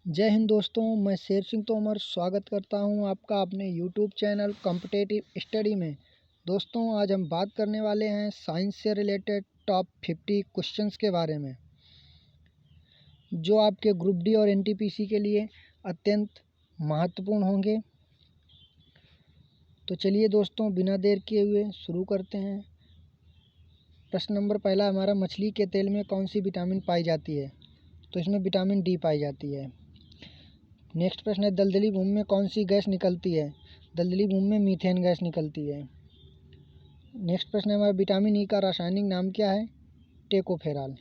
जय हिंद दोस्तों, मैं शेर सिंह तोमर स्वागत करता हूं आपका अपने यूट्यूब चैनल कॉम्पिटिटिव स्टडी में। दोस्तों, आज हम बात करने वाले हैं साइंस से रिलेटेड टॉप 50 क्वेश्चंस के बारे में, जो आपके ग्रुप डी और एनटीपीसी के लिए अत्यंत महत्वपूर्ण होंगे। तो चलिए दोस्तों, बिना देर किए हुए शुरू करते हैं। प्रश्न नंबर पहला हमारा, मछली के तेल में कौन सी विटामिन पाई जाती है? तो इसमें विटामिन डी पाई जाती है। नेक्स्ट प्रश्न है, दलदली भूमि में कौन सी गैस निकलती है? दलदली भूमि में मीथेन गैस निकलती है। नेक्स्ट प्रश्न है हमारा, विटामिन ई का रासायनिक नाम क्या है? टेकोफेराल।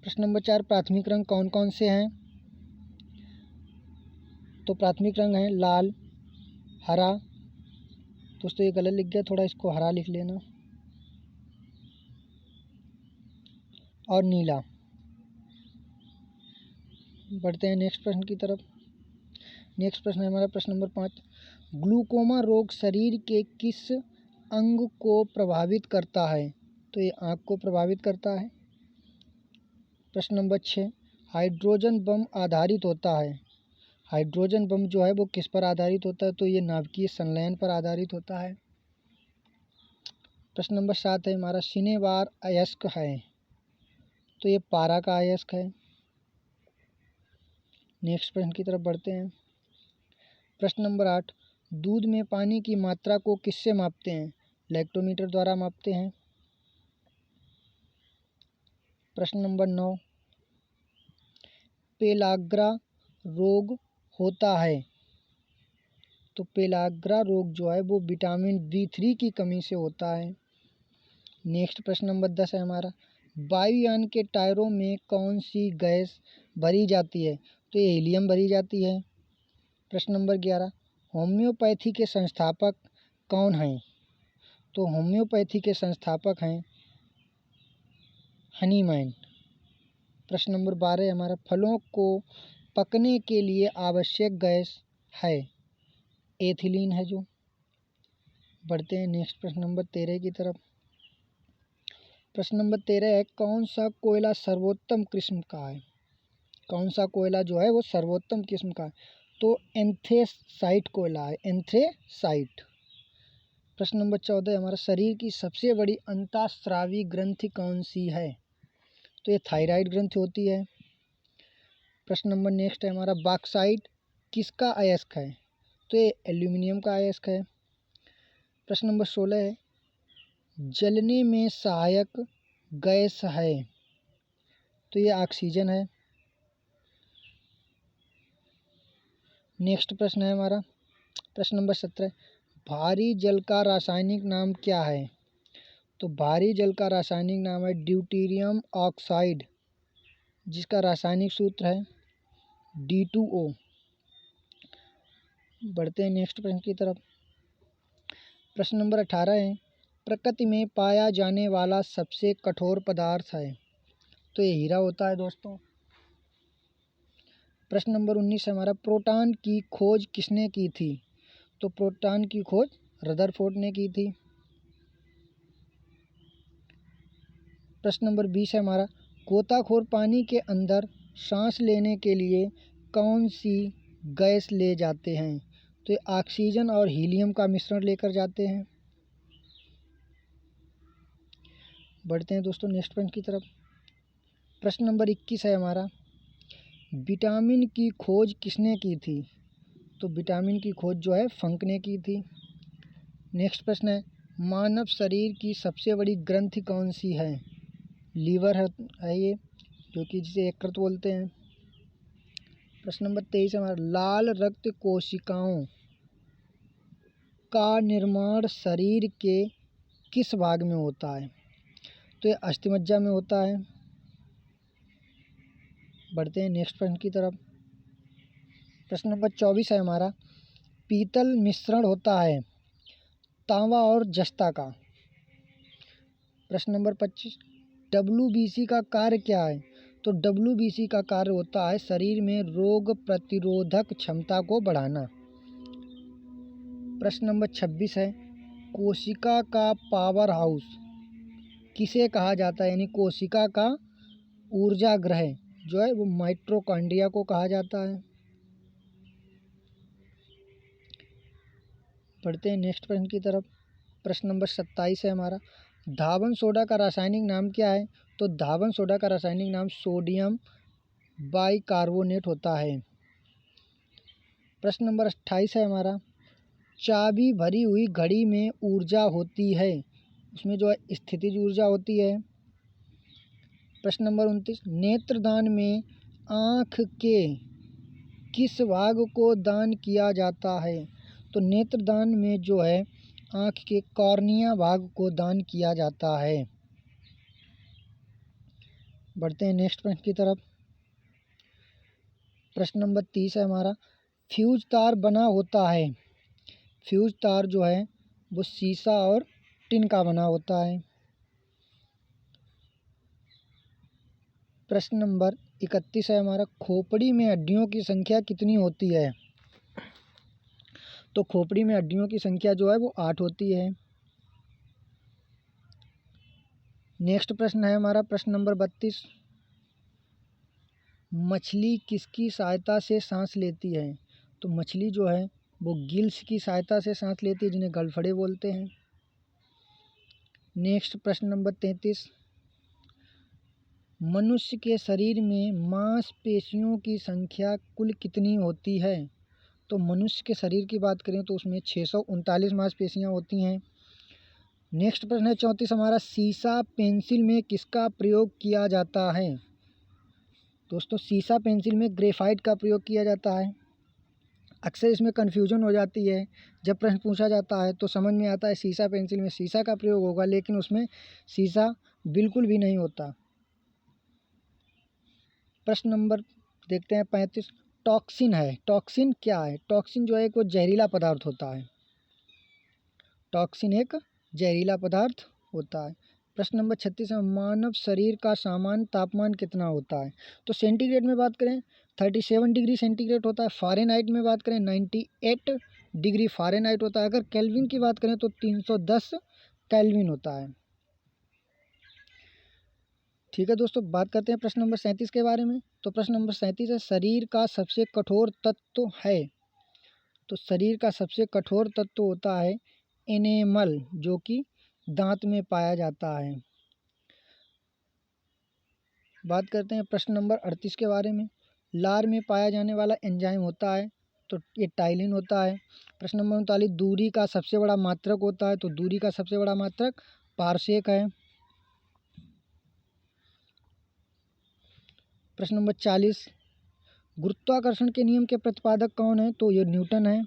प्रश्न नंबर 4, प्राथमिक रंग कौन कौन से हैं? तो प्राथमिक रंग हैं लाल, हरा, दोस्तों ये गलत लिख गया, थोड़ा इसको हरा लिख लेना, और नीला। बढ़ते हैं नेक्स्ट प्रश्न की तरफ। नेक्स्ट प्रश्न है हमारा प्रश्न नंबर 5, ग्लूकोमा रोग शरीर के किस अंग को प्रभावित करता है? तो ये आँख को प्रभावित करता है। प्रश्न नंबर 6, हाइड्रोजन बम आधारित होता है। हाइड्रोजन बम जो है वो किस पर आधारित होता है? तो ये नाभिकीय संलयन पर आधारित होता है। प्रश्न नंबर 7 है हमारा, सिनेबार अयस्क है। तो ये पारा का अयस्क है। नेक्स्ट प्रश्न की तरफ बढ़ते हैं। प्रश्न नंबर 8, दूध में पानी की मात्रा को किससे मापते हैं? लैक्टोमीटर द्वारा मापते हैं। प्रश्न नंबर 9, पेलाग्रा रोग होता है। तो पेलाग्रा रोग जो है वो विटामिन D3 की कमी से होता है। नेक्स्ट प्रश्न नंबर 10 है हमारा, वायुयान के टायरों में कौन सी गैस भरी जाती है? तो ये हीलियम भरी जाती है। प्रश्न नंबर 11, होम्योपैथी के संस्थापक कौन हैं? तो होम्योपैथी के संस्थापक हैं हनीमैन। प्रश्न नंबर 12 हमारा, फलों को पकने के लिए आवश्यक गैस है, एथिलीन है जो। बढ़ते हैं नेक्स्ट प्रश्न नंबर 13 की तरफ। प्रश्न नंबर 13 है, कौन सा कोयला सर्वोत्तम किस्म का है? कौन सा कोयला जो है वो सर्वोत्तम किस्म का है? तो एंथ्रेसाइट कोयला है, एंथ्रेसाइट। प्रश्न नंबर 14 हमारा, शरीर की सबसे बड़ी अंतःस्रावी ग्रंथि कौन सी है? तो ये थायराइड ग्रंथि होती है। प्रश्न नंबर नेक्स्ट है हमारा, बॉक्साइट किसका अयस्क है? तो ये एल्यूमिनियम का अयस्क है। प्रश्न नंबर 16 है, जलने में सहायक गैस है। तो ये ऑक्सीजन है। नेक्स्ट प्रश्न है हमारा प्रश्न नंबर 17, भारी जल का रासायनिक नाम क्या है? तो भारी जल का रासायनिक नाम है ड्यूटेरियम ऑक्साइड, जिसका रासायनिक सूत्र है D2O। बढ़ते हैं नेक्स्ट प्रश्न की तरफ। प्रश्न नंबर 18 है, प्रकृति में पाया जाने वाला सबसे कठोर पदार्थ है। तो ये हीरा होता है दोस्तों। प्रश्न नंबर 19 है हमारा, प्रोटॉन की खोज किसने की थी? तो प्रोटॉन की खोज रदरफोर्ड ने की थी। प्रश्न नंबर 20 है हमारा, गोताखोर पानी के अंदर सांस लेने के लिए कौन सी गैस ले जाते हैं? तो ये ऑक्सीजन और हीलियम का मिश्रण लेकर जाते हैं। बढ़ते हैं दोस्तों नेक्स्ट प्रश्न की तरफ। प्रश्न नंबर 21 है हमारा, विटामिन की खोज किसने की थी? तो विटामिन की खोज जो है फंक ने की थी। नेक्स्ट प्रश्न है, मानव शरीर की सबसे बड़ी ग्रंथि कौन सी है? लीवर है ये, जो कि जिसे यकृत बोलते हैं। प्रश्न नंबर 23 हमारा, लाल रक्त कोशिकाओं का निर्माण शरीर के किस भाग में होता है? तो ये अस्थिमज्जा में होता है। बढ़ते हैं नेक्स्ट प्रश्न की तरफ। प्रश्न नंबर 24 है हमारा, पीतल मिश्रण होता है तांबा और जस्ता का। प्रश्न नंबर 25, WBC का कार्य क्या है? तो WBC का कार्य होता है शरीर में रोग प्रतिरोधक क्षमता को बढ़ाना। प्रश्न नंबर 26 है, कोशिका का पावर हाउस किसे कहा जाता है? यानी कोशिका का ऊर्जा ग्रह जो है वो माइटोकॉन्ड्रिया को कहा जाता है। पढ़ते हैं नेक्स्ट प्रश्न की तरफ। प्रश्न नंबर 27 है हमारा, धावन सोडा का रासायनिक नाम क्या है? तो धावन सोडा का रासायनिक नाम सोडियम बाइकार्बोनेट होता है। प्रश्न नंबर 28 है हमारा, चाबी भरी हुई घड़ी में ऊर्जा होती है, उसमें जो है स्थितिज ऊर्जा होती है। प्रश्न नंबर 29, नेत्रदान में आँख के किस भाग को दान किया जाता है? तो नेत्रदान में जो है आँख के कॉर्निया भाग को दान किया जाता है। बढ़ते हैं नेक्स्ट प्रश्न की तरफ। प्रश्न नंबर 30 है हमारा, फ्यूज तार बना होता है, फ्यूज तार जो है वो सीसा और टिन का बना होता है। प्रश्न नंबर 31 है हमारा, खोपड़ी में हड्डियों की संख्या कितनी होती है? तो खोपड़ी में हड्डियों की संख्या जो है वो 8 होती है। नेक्स्ट प्रश्न है हमारा प्रश्न नंबर 32, मछली किसकी सहायता से सांस लेती है? तो मछली जो है वो गिल्स की सहायता से सांस लेती है, जिन्हें गलफड़े बोलते हैं। नेक्स्ट प्रश्न नंबर 33, मनुष्य के शरीर में मांसपेशियों की संख्या कुल कितनी होती है? तो मनुष्य के शरीर की बात करें तो उसमें 639 मांसपेशियां होती हैं। नेक्स्ट प्रश्न है 34 हमारा, सीसा पेंसिल में किसका प्रयोग किया जाता है? दोस्तों सीसा पेंसिल में ग्रेफाइट का प्रयोग किया जाता है। अक्सर इसमें कन्फ्यूजन हो जाती है, जब प्रश्न पूछा जाता है तो समझ में आता है सीसा पेंसिल में सीसा का प्रयोग होगा, लेकिन उसमें सीसा बिल्कुल भी नहीं होता। प्रश्न नंबर देखते हैं 35, टॉक्सिन है, टॉक्सिन क्या है? टॉक्सिन जो है एक वो जहरीला पदार्थ होता है, टॉक्सिन एक जहरीला पदार्थ होता है। प्रश्न नंबर 36 है, मानव शरीर का सामान्य तापमान कितना होता है? तो सेंटीग्रेड में बात करें 37 डिग्री सेंटीग्रेड होता है, फ़ारेनहाइट में बात करें 98 डिग्री फ़ारेनहाइट होता है, अगर केल्विन की बात करें तो 310 केल्विन होता है। ठीक है दोस्तों, बात करते हैं प्रश्न नंबर 37 के बारे में। तो प्रश्न नंबर 37 है, शरीर का सबसे कठोर तत्व है? तो शरीर का सबसे कठोर तत्व होता है एनेमल, जो कि दांत में पाया जाता है। बात करते हैं प्रश्न नंबर 38 के बारे में, लार में पाया जाने वाला एंजाइम होता है, तो ये टाइलिन होता है। प्रश्न नंबर 39, दूरी का सबसे बड़ा मात्रक होता है, तो दूरी का सबसे बड़ा मात्रक पारसेक है। प्रश्न नंबर 40, गुरुत्वाकर्षण के नियम के प्रतिपादक कौन है? तो ये न्यूटन है।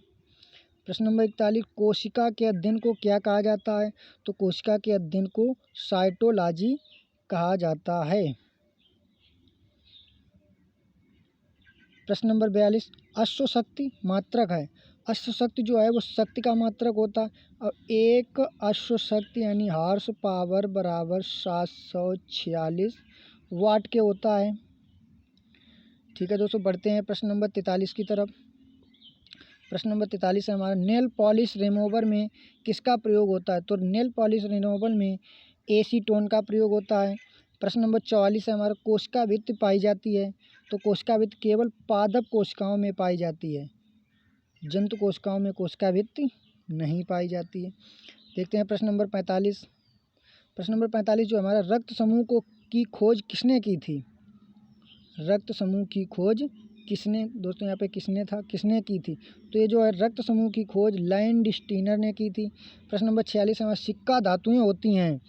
प्रश्न नंबर 41, कोशिका के अध्ययन को क्या कहा जाता है? तो कोशिका के अध्ययन को साइटोलॉजी कहा जाता है। प्रश्न नंबर 42, अश्वशक्ति मात्रक है, अश्वशक्ति जो है वो शक्ति का मात्रक होता है, और एक अश्वशक्ति यानी हॉर्स पावर बराबर 746 वाट के होता है। ठीक है दोस्तों, बढ़ते हैं प्रश्न नंबर 43 की तरफ। प्रश्न नंबर 43 है हमारा, नेल पॉलिश रिमूवर में किसका प्रयोग होता है? तो नेल पॉलिश रिमूवर में एसीटोन का प्रयोग होता है। प्रश्न नंबर 44 है हमारा, कोशिका भित्ति पाई जाती है? तो कोशिका भित्ति केवल पादप कोशिकाओं में पाई जाती है, जंतु कोशिकाओं में कोशिका भित्ति नहीं पाई जाती है। देखते हैं प्रश्न नंबर 45। प्रश्न नंबर 45 जो हमारा, रक्त समूह को की खोज किसने की थी? रक्त समूह की खोज किसने, दोस्तों यहाँ पे किसने था, किसने की थी? तो ये जो है रक्त समूह की खोज लैंडस्टीनर ने की थी। प्रश्न नंबर 46 में सिक्का धातुएं होती हैं,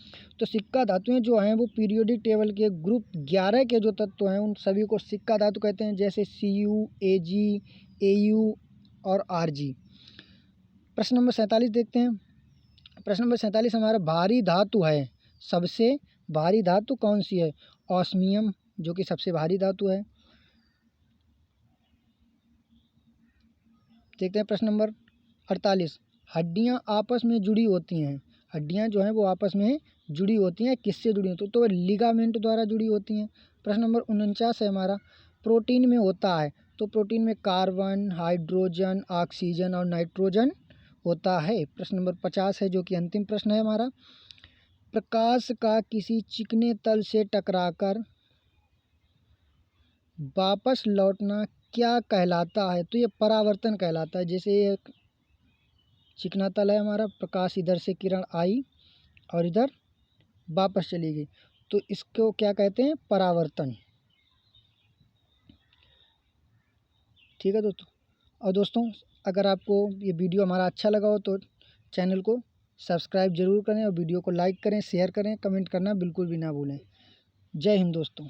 तो सिक्का धातुएं जो हैं वो पीरियोडिक टेबल के ग्रुप 11 के जो तत्व हैं उन सभी को सिक्का धातु कहते हैं, जैसे Cu, Ag, Au और Rg। प्रश्न नंबर 47 देखते हैं। प्रश्न नंबर 47 हमारा, भारी धातु है, सबसे भारी धातु कौन सी है? ऑस्मियम, जो कि सबसे भारी धातु है। देखते हैं प्रश्न नंबर 48, हड्डियां आपस में जुड़ी होती हैं, हड्डियां जो हैं वो आपस में जुड़ी होती हैं, किससे जुड़ी होती हैं? तो लिगामेंट द्वारा जुड़ी होती हैं। प्रश्न नंबर 49 है हमारा, प्रोटीन में होता है, तो प्रोटीन में कार्बन, हाइड्रोजन, ऑक्सीजन और नाइट्रोजन होता है। प्रश्न नंबर 50 है जो कि अंतिम प्रश्न है हमारा, प्रकाश का किसी चिकने तल से टकराकर वापस लौटना क्या कहलाता है? तो ये परावर्तन कहलाता है। जैसे एक चिकना तल है हमारा, प्रकाश इधर से किरण आई और इधर वापस चली गई, तो इसको क्या कहते हैं? परावर्तन। ठीक है दोस्तों। और दोस्तों, अगर आपको ये वीडियो हमारा अच्छा लगा हो तो चैनल को सब्सक्राइब जरूर करें और वीडियो को लाइक करें, शेयर करें, कमेंट करना बिल्कुल भी ना भूलें। जय हिंद दोस्तों।